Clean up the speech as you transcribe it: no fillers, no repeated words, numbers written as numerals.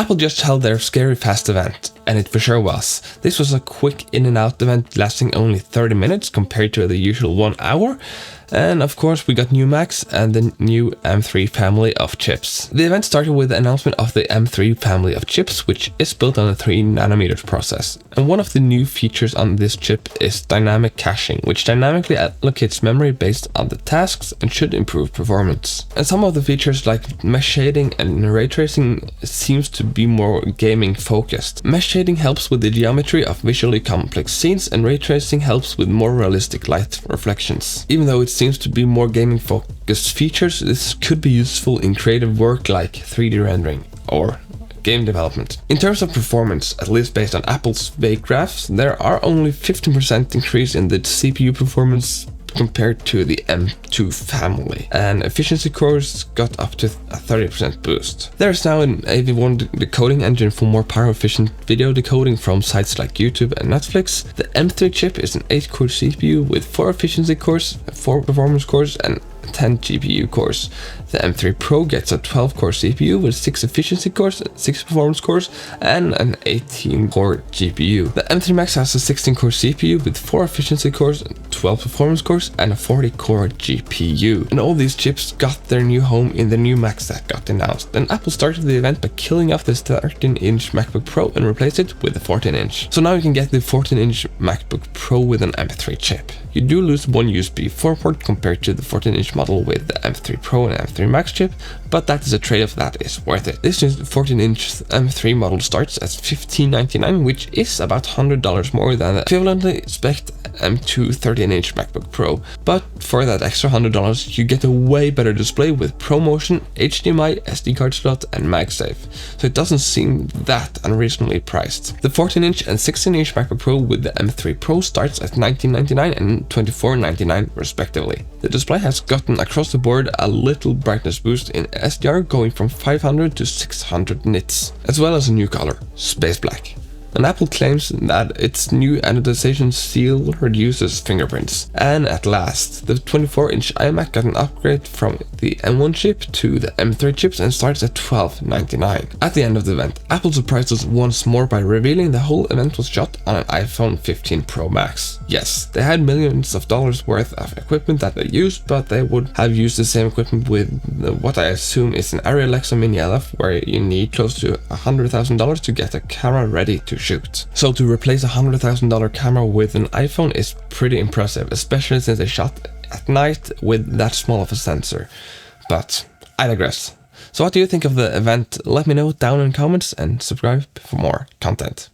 Apple just held their scary fast event, and it for sure was. This was a quick in and out event lasting only 30 minutes compared to the usual 1 hour. And of course we got new Macs and the new M3 family of chips. The event started with the announcement of the M3 family of chips, which is built on a 3nm process. And one of the new features on this chip is dynamic caching, which dynamically allocates memory based on the tasks and should improve performance. And some of the features like mesh shading and ray tracing seems to be more gaming focused. Mesh shading helps with the geometry of visually complex scenes, and ray tracing helps with more realistic light reflections. Even though it seems to be more gaming focused features, this could be useful in creative work like 3D rendering or game development. In terms of performance, at least based on Apple's vague graphs, there are only 15% increase in the CPU performance compared to the M2 family, and efficiency cores got up to a 30% boost. There is now an AV1 decoding engine for more power efficient video decoding from sites like YouTube and Netflix. The M3 chip is an 8-core CPU with 4 efficiency cores, 4 performance cores, and 10 GPU cores. The M3 Pro gets a 12-core CPU with 6 efficiency cores, 6 performance cores, and an 18-core GPU. The M3 Max has a 16-core CPU with 4 efficiency cores, 12 performance cores, and a 40-core GPU. And all these chips got their new home in the new Macs that got announced. And Apple started the event by killing off this 13-inch MacBook Pro and replaced it with a 14-inch. So now you can get the 14-inch MacBook Pro with an M3 chip. You do lose one USB 4 port compared to the 14-inch model with the M3 Pro and M3 Max chip, but that is a trade-off that is worth it. This 14-inch M3 model starts at $1599, which is about $100 more than the equivalently spec M2 13-inch MacBook Pro. But for that extra $100, you get a way better display with ProMotion, HDMI, SD card slot, and MagSafe. So it doesn't seem that unreasonably priced. The 14-inch and 16-inch MacBook Pro with the M3 Pro starts at $1999 and $2499 respectively. The display has gotten across the board a little brightness boost in SDR, going from 500 to 600 nits, as well as a new color, Space Black. And Apple claims that its new anodization seal reduces fingerprints. And at last, the 24-inch iMac got an upgrade from the M1 chip to the M3 chips and starts at $1299. At the end of the event, Apple surprised us once more by revealing the whole event was shot on an iPhone 15 Pro Max. Yes, they had millions of dollars worth of equipment that they used, but they would have used the same equipment with what I assume is an Arri Alexa Mini LF, where you need close to $100,000 to get a camera ready to shoot. So to replace a $100,000 camera with an iPhone is pretty impressive, especially since they shot at night with that small of a sensor. But I digress. So what do you think of the event? Let me know down in comments and subscribe for more content.